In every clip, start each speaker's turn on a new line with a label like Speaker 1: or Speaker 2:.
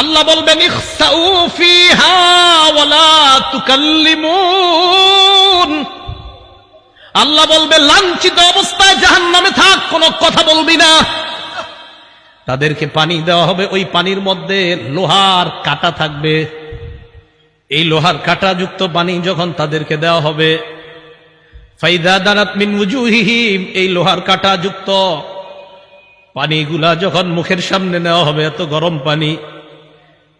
Speaker 1: আল্লাহ বলবেন ইখসাউ ফিহা ওয়ালা তুকাল্লিমুন। আল্লাহ বলবে লাঞ্ছিত অবস্থায় জাহান্নামে থাক, কোনো কথা বলবি না। তাদেরকে পানি দেওয়া হবে, ওই পানির মধ্যে লোহার কাঁটা থাকবে। এই লোহার কাঁটা যুক্ত পানি যখন তাদেরকে দেওয়া হবে, ফাইদা দানাত মিন উজুহিহিম, এই লোহার কাঁটা যুক্ত পানিগুলা যখন মুখের সামনে নেওয়া হবে, এত গরম পানি,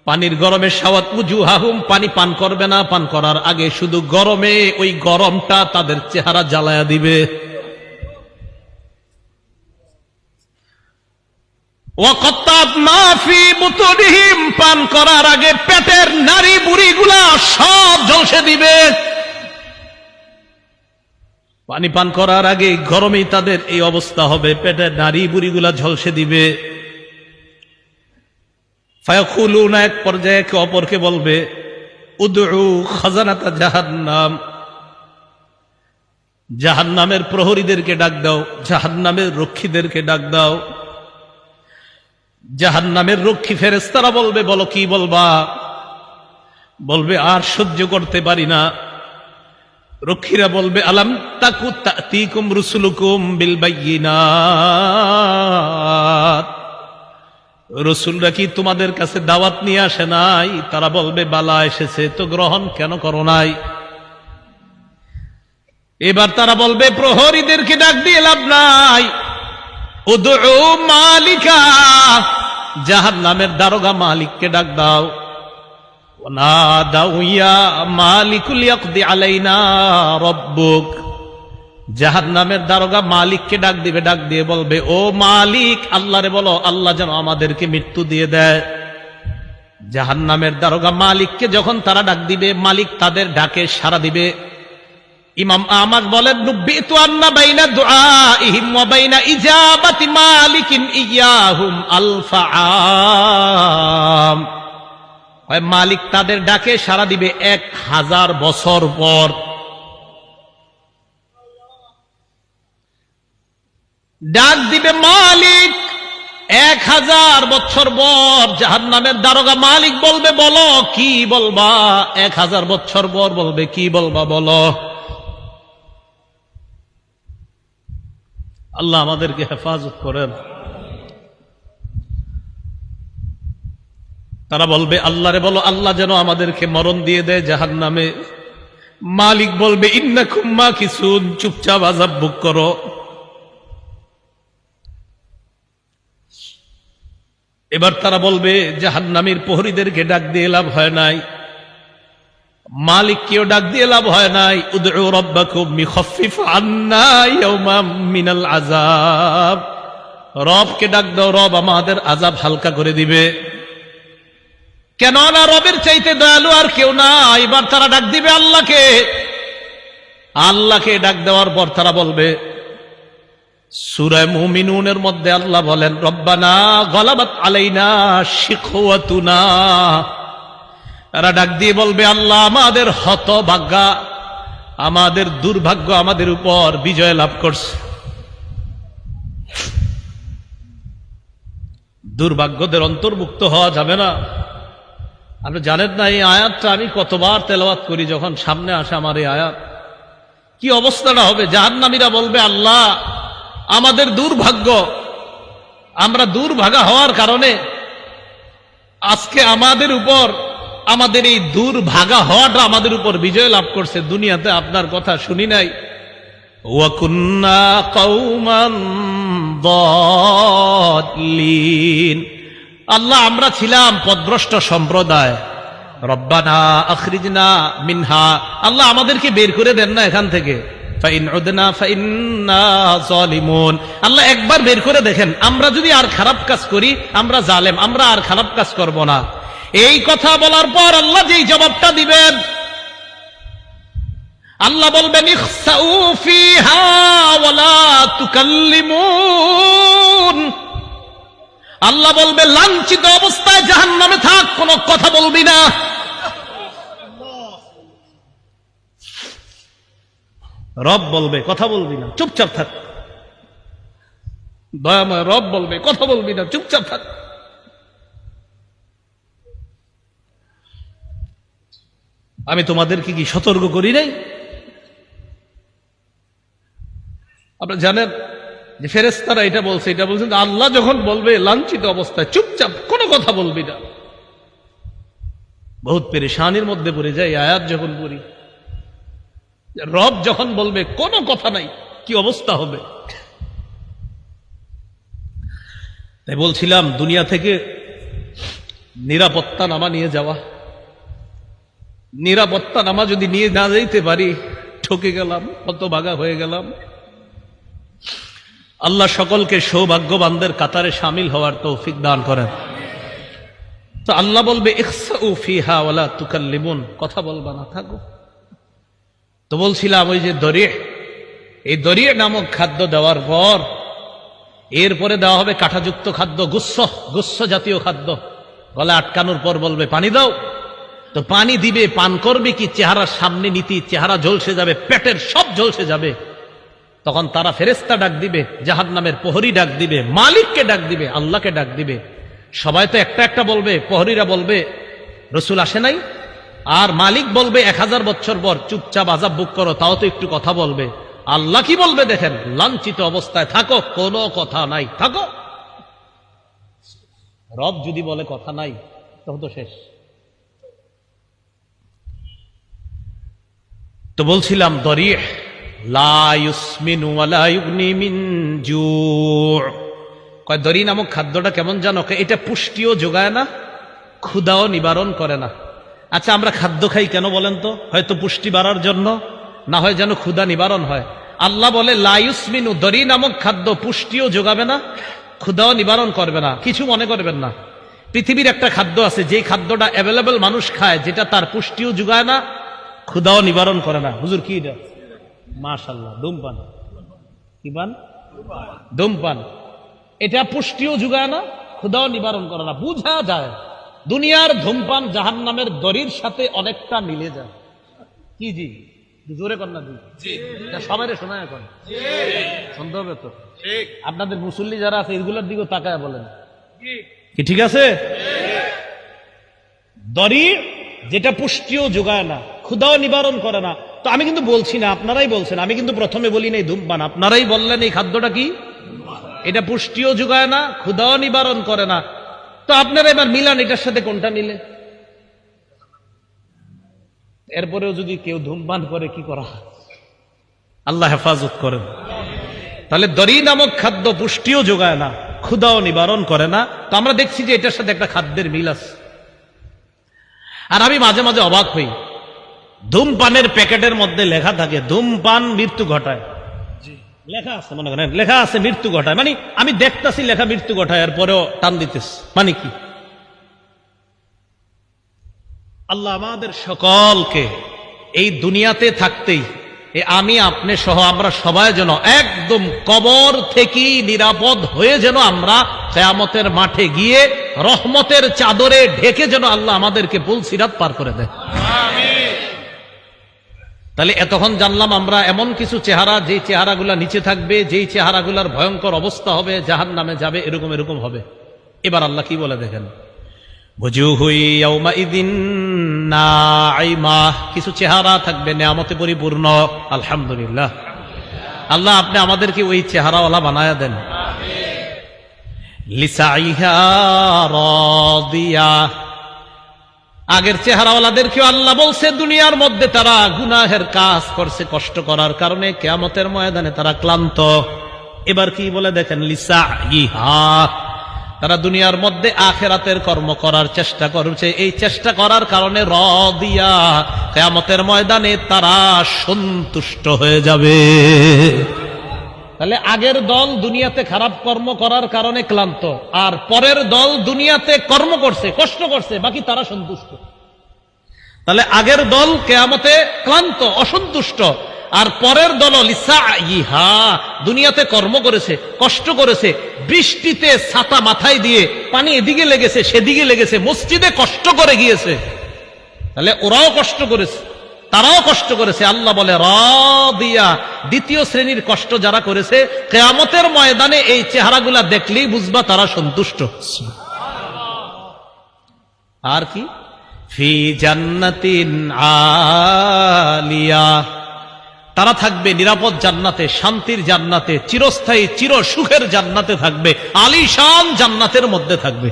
Speaker 1: পানির গরমে সাওয়াত উজুহাহুম, পানি পান করবে না, পান করার আগে শুধু গরমে ওই গরমটা তাদের চেহারা জ্বালায়া দিবে। ওয়াকাত্তাত মা ফি বুতুনিহিম, পান করার আগে পেটের নারী বুড়িগুলা সব ঝলসে দিবে। পানি পান করার আগে গরমেই তাদের এই অবস্থা হবে, পেটের নারী বুড়িগুলা ঝলসে দিবে। ফায়াকুলুনা, এক পর্যায়ে একে অপরকে বলবে উদউ খাজানাতা জাহান্নাম, জাহান্নামের প্রহরীদেরকে ডাক দাও, জাহান্নামের রক্ষীদেরকে ডাক দাও। জাহান্নামের রক্ষী ফেরেশতারা বলবে বলো কি বলবা? বলবে আর সহ্য করতে পারি না। রক্ষীরা বলবে আলাম তাকু তাতিকুম রুসুলুকুম বিল বায়িনাত, রসুলরা কি তোমাদের কাছে দাওয়াত নিয়ে আসে নাই? তারা বলবে বালা এসেছে, তো গ্রহণ কেন করো নাই? এবার তারা বলবে প্রহরীদেরকে ডাক দিয়ে লাভ নাই, উদউ মালিকা, জাহান্নামের দারোগা মালিককে ডাক দাও। ওয়ানাদাউ ইয়া মালিকুল ইয়াকদি আলাইনা রাব্বুক, জাহান্নামের দারোগা মালিককে ডাক দিবে, ডাক দিয়ে বলবে ও মালিক, আল্লাহরে বলো আল্লাহ যেন আমাদেরকে মৃত্যু দিয়ে দেয়। জাহান্নামের দারোগা মালিককে যখন তারা ডাক দিবে, মালিক তাদের ডাকে সাড়া দিবে। ইমাম আহমদ বলেন নুব্বিতু আন্না বাইনা দুআইহিম ওয়া বাইনা ইজাবাতি মালিকিন ইয়াহুম আলফা আম, হয় মালিক তাদের ডাকে সাড়া দিবে 1000 বছর পর। ডাক দিবে মালিক 1000 বছর পর, জাহান্নামের দারোগা মালিক বলবে বলো কি বলবা? 1000 বছর পর বলবে কি বলবা বলো। আল্লাহ আমাদেরকে হেফাজত করেন। তারা বলবে আল্লাহরে বলো আল্লাহ যেন আমাদেরকে মরণ দিয়ে দেয় জাহান্নামে। মালিক বলবে ইন্নাকুম মাকিসুন, চুপচাপ আযাব ভোগ করো। এবার তারা বলবে জাহান্নামীর প্রহরীদেরকে ডাক দিয়ে লাভ হয় নাই, মালিককেও ডাক দিয়ে লাভ হয় নাই। উদউ রাব্বাকুম ইখাফফিফ আন্না ইয়াওমান মিনাল আযাব, রবকে ডাক দাও, রব আমাদের আযাব হালকা করে দিবে। কেন না রবের চাইতে দয়ালু আর কেউ না। এবার তারা ডাক দিবে আল্লাহকে। আল্লাহকে ডাক দেওয়ার পর তারা বলবে, সূরা মুমিনুনের মধ্যে আল্লাহ বলেন রব্বানা গলাবাত আলাইনা শিকওয়াতুনা, তারা ডাক দিয়ে বলবে আল্লাহ আমাদের হতভাগ্যা, আমাদের দুর্ভাগ্য আমাদের উপর বিজয় লাভ করছে। দুর্ভাগ্যদের অন্তর্ভুক্ত হওয়া যাবে না। আপনি জানেন না এই আয়াতটা আমি কতবার তেলাওয়াত করি, যখন সামনে আসে আমার এই আয়াত, কি অবস্থাটা হবে। জাহান্নামীরা বলবে আল্লাহ আমাদের দুর্ভাগ্য, আমরা দুর্ভাগা হওয়ার কারণে আজকে আমাদের উপর, আমাদের এই দুর্ভাগা হওয়াটা আমাদের উপর বিজয় লাভ করছে। দুনিয়াতে আপনার কথা শুনি নাই। ওয়া কুন্না কওমান দাল্লিন, আল্লাহ আমরা ছিলাম পথভ্রষ্ট সম্প্রদায়। রব্বানা আখরিজনা মিনহা, আল্লাহ আমাদেরকে বের করে দেন না এখান থেকে। ফাইন উদনা ফাইন্না যালিমুন, আল্লাহ একবার বের করে দেখেন, আমরা যদি আর খারাপ কাজ করি আমরা জালেম, আমরা আর খারাপ কাজ করব না। এই কথা বলার পর আল্লাহ যেই জবাবটা দিবেন, আল্লাহ বলবেন ইখসাউ ফিহা ওয়ালা তুকাল্লিমুন, আল্লাহ বলবে লাঞ্ছিত অবস্থায় জাহান্নামে থাক, কোনো কথা বলবি না। রব বলবে কথা বলবি না, চুপচাপ থাক। দয়াময় রব বলবে কথা বলবি না, চুপচাপ থাক। আমি তোমাদেরকে কি সতর্ক করি নাই? আপনারা জানেন যে ফেরেশতারা এটা বলছেন আল্লাহ যখন বলবে লাঞ্ছিত অবস্থায় চুপচাপ কোনো কথা বলবি না। বহুত পেরেশানির মধ্যে পড়ে যায় আয়াত যখন পড়ি। রব যখন বলবে কোনো কথা নাই, কি অবস্থা হবে? তাই বলছিলাম দুনিয়া থেকে নিরাপত্তা নামা নিয়ে যাওয়া, নিরাপত্তা নামা যদি নিয়ে না যাইতে পারি ঠকে গেলাম, হতভাগা হয়ে গেলাম। আল্লাহ সকলকে সৌভাগ্যবানদের কাতারে শামিল হওয়ার তৌফিক দান করেন। তো আল্লাহ বলবে ইখসাউ ফিহা ওয়ালা তুকাল্লিমুন, কথা বলবা না, থাকো। তো বলছিলাম ওই যে দরিয়ে, এই দরিয়ে নামক খাদ্য দেওয়ার পর এরপরে দেওয়া হবে কাঁটাযুক্ত খাদ্য, গুচ্ছ জাতীয় খাদ্য। গলা আটকানোর পর বলবে পানি দাও। তো পানি দিবে, পান করবে কি? চেহারার সামনে নীতি, চেহারা ঝলসে যাবে, পেটের সব ঝলসে যাবে। তখন তারা ফেরেশতা ডাক দিবে, জাহান্নামের প্রহরী ডাক দিবে, মালিককে ডাক দিবে, আল্লাহকে ডাক দিবে। সবাই তো একটা একটা বলবে, প্রহরীরা বলবে রসুল আসে নাই, আর মালিক বলবে 1000 বছর পর চুপচাপ আযাব বুক করো, তাও তো একটু কথা বলবে। আল্লাহ কি বলবে দেখেন, লাঞ্ছিত অবস্থায় থাকো, কোনো কথা নাই, থাকো। রব যদি বলে কথা নাই তখন তো শেষ। তো বলছিলাম দরিয়ে লা ইউসমিনু ওয়ালা ইউগনি মিন জু'। কয় দরি নামক খাদ্যটা কেমন জানো? এটা পুষ্টিও যোগায় না, ক্ষুধাও নিবারণ করে না। আচ্ছা আমরা খাদ্য খাই কেন বলেন তো? হয়তো পুষ্টি বাড়ার জন্য, না হয় যেন ক্ষুধা নিবারণ হয়। আল্লাহ বলে লা ইউসমিনু, দরি নামক খাদ্য পুষ্টিও যোগাবে না, ক্ষুধাও নিবারণ করবে না। কিছু মনে করবেন না, পৃথিবীর একটা খাদ্য আছে যে খাদ্যটা অ্যাভেলেবল মানুষ খায়, যেটা তার পুষ্টিও যোগায় না, ক্ষুধাও নিবারণ করে না। হুজুর কি এটা? মাশাআল্লাহ, ধূমপান। কি পান? ধূমপান। এটা পুষ্টিও যোগায় না, ক্ষুধাও নিবারণ করে না। বুঝা যায় দুনিয়ার ধূমপান জাহান্নামের দড়ির সাথে অনেকটা মিলে যায়। কি জি? জোরে কর না জি, সবাই শোনায় কর, শুনতে হবে তো। আপনাদের মুসল্লি যারা আছে এগুলোর দিকেও তাকায় বলেন কি ঠিক আছে? দড়ি যেটা পুষ্টিও যোগায় না, ক্ষুধাও নিবারণ করে না। তো আমি কিন্তু বলছি না, আপনারাই বলছেন, আমি কিন্তু প্রথমে বলি নাই ধূমপান, আপনারাই বললেন এই খাদ্যটা কি? এটা পুষ্টিও যোগায় না, ক্ষুধাও নিবারণ করে না। তো আপনারা এবার মিলান এটার সাথে কোনটা মিলে। এরপরেও যদি কেউ ধূমপান করে কি করা? আল্লাহ হেফাজত করেন। তাহলে দরি নামক খাদ্য পুষ্টিও যোগায় না, ক্ষুধাও নিবারণ করে না। তো আমরা দেখছি যে এটার সাথে একটা খাদ্যের মিল আছে। আর আমি মাঝে মাঝে অবাক হই, ধূমপানের প্যাকেটের মধ্যে লেখা থাকে ধূমপান মৃত্যু ঘটায়। লেখা আছে, মনে করেন লেখা আছে মৃত্যু ঘটায়, মানে আমি দেখতেছি লেখা মৃত্যু ঘটায়, এরপরেও টান দিতেছি, মানে কি? আল্লাহ আমাদের সকলকে এই দুনিয়াতে থাকতেই আমি আপনি সহ আমরা সবাই যেন একদম কবর থেকেই নিরাপদ হয়ে যেন আমরা কিয়ামতের মাঠে গিয়ে রহমতের চাদরে ঢেকে যেন আল্লাহ আমাদেরকে পুলসিরাত পার করে দেয়। তাহলে এতক্ষণ জানলাম আমরা এমন কিছু চেহারা, যেই চেহারাগুলা নিচে থাকবে, যেই চেহারাগুলার ভয়ঙ্কর অবস্থা হবে, জাহান্নামে যাবে, এরকম এরকম হবে। এবার আল্লাহ কি বলে দেখেন, কিছু চেহারা থাকবে নেয়ামতে পরিপূর্ণ। আলহামদুলিল্লাহ, আল্লাহ আপনি আমাদেরকে ওই চেহারাওয়ালা বানায়া দেন। লিসাইহা রাদিয়া, আগের চেহারাওয়ালাদেরকেও আল্লাহ বলছে দুনিয়ার মধ্যে তারা গুনাহের কাজ করছে, কষ্ট করার কারণে কিয়ামতের ময়দানে তারা ক্লান্ত। এবার কি বলে দেখেন, লিসাইহা, তারা দুনিয়ার মধ্যে আখিরাতের কর্ম করার চেষ্টা করছে, এই চেষ্টা করার কারণে রাদিয়া, কিয়ামতের ময়দানে তারা সন্তুষ্ট হয়ে যাবে। তাহলে আগের দল দুনিয়াতে খারাপ কর্ম করার কারণে ক্লান্ত, আর পরের দল দুনিয়াতে কর্ম করছে, কষ্ট করছে, বাকি তারা সন্তুষ্ট। তাহলে আগের দল কিয়ামতে ক্লান্ত, অসন্তুষ্ট, আর পরের দল লিসাইহা, দুনিয়াতে কর্ম করেছে, কষ্ট করেছে, বৃষ্টিতে ছাতা মাথায় দিয়ে পানি এদিকে লেগেছে সেদিকে লেগেছে, মসজিদে কষ্ট করে গিয়েছে। তাহলে ওরাও কষ্ট করেছে, তারাও কষ্ট করেছে। আল্লাহ বলে রাদিয়া, দ্বিতীয় শ্রেণীর কষ্ট যারা করেছে, কিয়ামতের ময়দানে এই চেহারাগুলা দেখলেই বুঝবা তারা সন্তুষ্ট। আর কি, ফি জান্নাতিন আলিয়া, তারা থাকবে নিরাপদ জান্নাতে, শান্তির জান্নাতে, চিরস্থায়ী চির সুখের জান্নাতে থাকবে, আলিশান জান্নাতের মধ্যে থাকবে।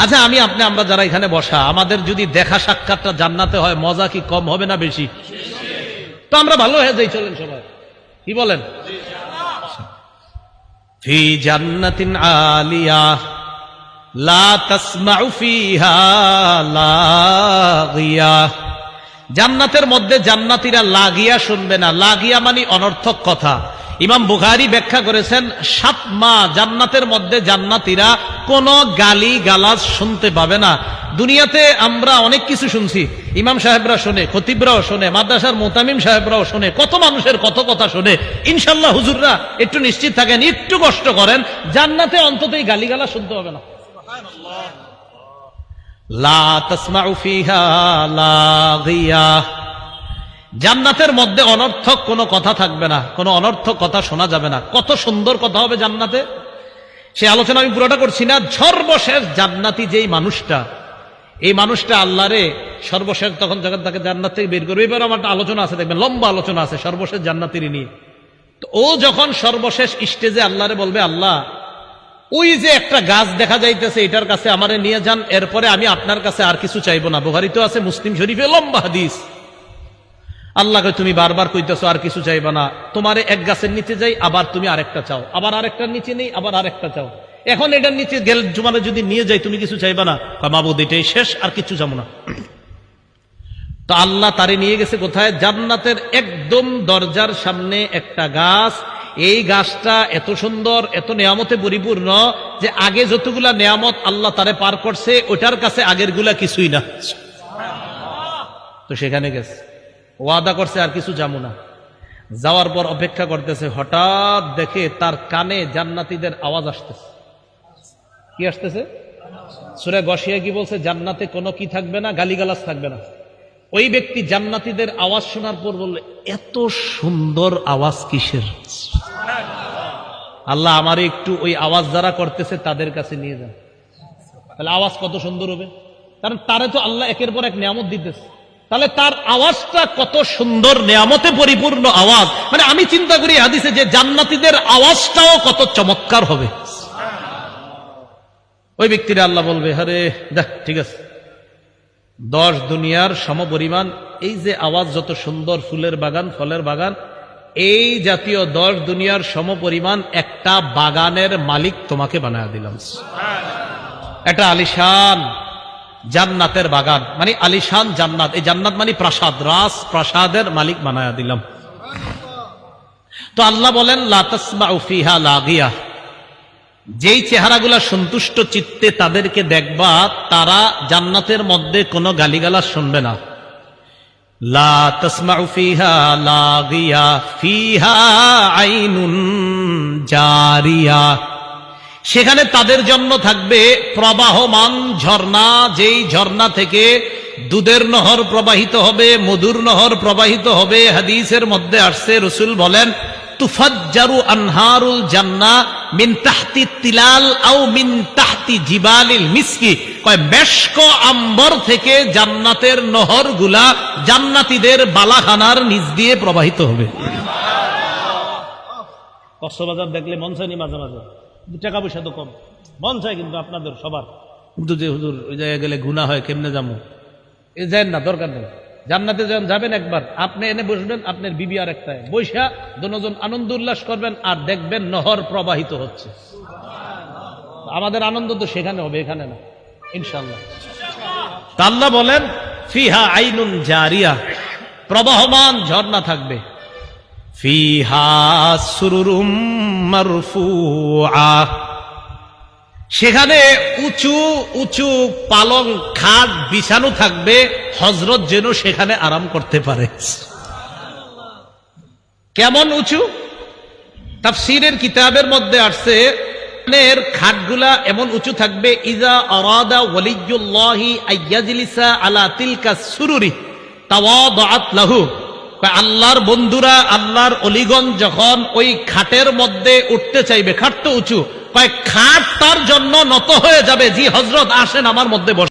Speaker 1: আচ্ছা, আমরা যারা এখানে বসা, আমাদের যদি দেখা সাক্ষাৎটা জান্নাতে হয়, মজা কি কম হবে না বেশি? তো আমরা ভালো হয়ে যাই, চলেন সবাই, কি বলেন? ফি জান্নাতিন আলিয়া লা তাসমাউ ফিহা লাগিয়া, জান্নাতের মধ্যে জান্নাতীরা লাগিয়া শুনবে না। লাগিয়া মানে অনর্থক কথা। ইমাম বুখারী ব্যাখ্যা করেছেন, 7 মাহ জান্নাতের মধ্যে জান্নাতীরা কোনো গালি গালাজ শুনতে পাবে না। দুনিয়াতে আমরা অনেক কিছু শুনছি, ইমাম সাহেবরা শোনে, খতিবরাও শোনে, মাদ্রাসার মুতামিম সাহেবরাও শোনে, কত মানুষের কত কথা শোনে। ইনশাআল্লাহ হুজুররা একটু নিশ্চিত থাকেন, একটু কষ্ট করেন, জান্নাতে অন্তত এই গালিগালাজ শুনতে হবে না। লা তাসমাউ ফিহা লাগিয়া, জান্নাতের মধ্যে অনর্থক কোনো কথা থাকবে না, কোনো অনর্থক কথা শোনা যাবে না। কত সুন্দর কথা হবে জান্নাতে, সে আলোচনা আমি পুরোটা করছি না। সর্বশেষ জান্নাতি যেই মানুষটা, এই মানুষটা আল্লাহরে সর্বশেষ তখন যখন তাকে জান্নাত থেকে বের করবে, এবার আমার একটা আলোচনা আছে, দেখবেন লম্বা আলোচনা আছে সর্বশেষ জান্নাতির নিয়ে। তো ও যখন সর্বশেষ স্টেজে আল্লাহরে বলবে, আল্লাহ ওই যে একটা গাছ দেখা যাইতেছে, এটার কাছে আমারে নিয়ে যান, এরপরে আমি আপনার কাছে আর কিছু চাইবো না। বুখারীতে আছে, মুসলিম শরীফে লম্বা হাদিস। আল্লাহকে তুমি বারবার কইতেছো আর কিছু চাইবা না, তোমারে এক গাছের নিচে যাই, আবার তুমি আরেকটা চাও, আবার আরেকটার নিচে নেই, আবার আরেকটা চাও, এখন এটার নিচে গেল জুমারে যদি নিয়ে যাই তুমি কিছু চাইবা না? মাবুদ এটাই শেষ, আর কিছু চাবো না। তো আল্লাহ তারে নিয়ে গেছে কোথায়? জান্নাতের একদম দরজার সামনে একটা গাছ। এই গাছটা এত সুন্দর, এত নেয়ামতে পরিপূর্ণ যে আগে যতগুলা নেয়ামত আল্লাহ তারে পার করছে, ওটার কাছে আগের গুলা কিছুই না। তো সেখানে গেছে, ওয়াদা করছে আর কিছু যাবো না। যাওয়ার পর অপেক্ষা করতেছে, হঠাৎ দেখে তার কানে জান্নাতীদের আওয়াজ আসতেছে। কি আসতেছে? সূরা গশিয়া কি বলছে? জান্নাতে কোনো কি থাকবে না, গালিগালাজ থাকবে না। ওই ব্যক্তি জান্নাতীদের আওয়াজ শোনার পর বলল, এত সুন্দর আওয়াজ কিসের? আল্লাহ আমার একটু ওই আওয়াজ যারা করতেছে তাদের কাছে নিয়ে যান। তাহলে আওয়াজ কত সুন্দর হবে, কারণ তারে তো আল্লাহ একের পর এক নিয়ামত দিতেছে। তাহলে তার আওয়াজটা কত সুন্দর, নিয়ামতে পরিপূর্ণ আওয়াজ। মানে আমি চিন্তা করি হাদিসে যে জান্নাতীদের আওয়াজটাও কত চমৎকার হবে। ওই ব্যক্তিরা আল্লাহ বলবে, আরে দেখ ঠিক আছে, 10 দুনিয়ার সমপরিমাণ এই যে আওয়াজ, যত সুন্দর ফুলের বাগান, ফলের বাগান, এই জাতীয় 10 দুনিয়ার সমপরিমাণ একটা বাগানের মালিক তোমাকে বানায় দিলাম। এটা আলিশান জান্নাতের বাগান, মানে আলিশান জান্নাত। এই জান্নাত মানে প্রাসাদ, রাজ প্রাসাদের মালিক বানায়া দিলাম। তো আল্লাহ বলেন, লা তাসমাউ ফিহা লাগিয়া, যেই চেহারাগুলা সন্তুষ্ট চিত্তে তাদেরকে দেখবা, তারা জান্নাতের মধ্যে কোনো গালিগালাজ শুনবে না। লা তাসমাউ ফিহা লাগিয়া ফিহা আইনুন জারিয়া, সেখানে তাদের জন্য থাকবে প্রবাহমান ঝর্ণা, যেই ঝর্ণা থেকে দুধের নহর প্রবাহিত হবে, মধুর নহর প্রবাহিত হবে। হাদিসের মধ্যে আসছে, রাসূল বলেন, তুফাজ্জারু আনহারুল জান্নাহ মিন তাহতি তিলাল আও মিন তাহতি জিবালিল মিসকি, কয় মেশক আম্বর থেকে জান্নাতের নহরগুলা জান্নাতীদের বালাখানার নিচ দিয়ে প্রবাহিত হবে। কক্সবাজার দেখলে মন চায়নি মাঝে মাঝে, টাকা পয়সা তো কম, মন চায় কিন্তু আপনাদের সবার, কিন্তু যে হুজুর ওই জায়গায় গেলে গুনাহ হয়, কেমনে যাবো? এ যায় না, দরকার নেই। জান্নাতে যখন যাবেন একবার, আপনি এনে বসবেন, আপনার বিবি আর একটায় বৈশা, দুজন আনন্দ উল্লাস করবেন, আর দেখবেন নহর প্রবাহিত হচ্ছে। আমাদের আনন্দ তো সেখানে হবে, এখানে না, ইনশাআল্লাহ। আল্লাহ বলেন, ফিহা আইনুন জারিয়া, প্রবাহমান ঝর্ণা থাকবে। ফিহা সুরুরুম মারফুআ, সেখানে উঁচু উঁচু পালং খাট বিছানো থাকবে, হযরত যেন সেখানে আরাম করতে পারে। কেমন উঁচু? তাফসীরের কিতাবের মধ্যে আসছে, এর খাটগুলা এমন উঁচু থাকবে, ইজা আরাদা ওয়ালিয়ুল্লাহি আইয়াজলিসা আলা তিলকা সুরুরি তাওয়াদাআত লাহু, আল্লাহর বন্ধুরা, আল্লাহর অলিগণ যখন ওই খাটের মধ্যে উঠতে চাইবে, খাট তো উঁচু, খাট তার জন্য নত হয়ে যাবে, জি হযরত আসেন আমার মধ্যে বসে।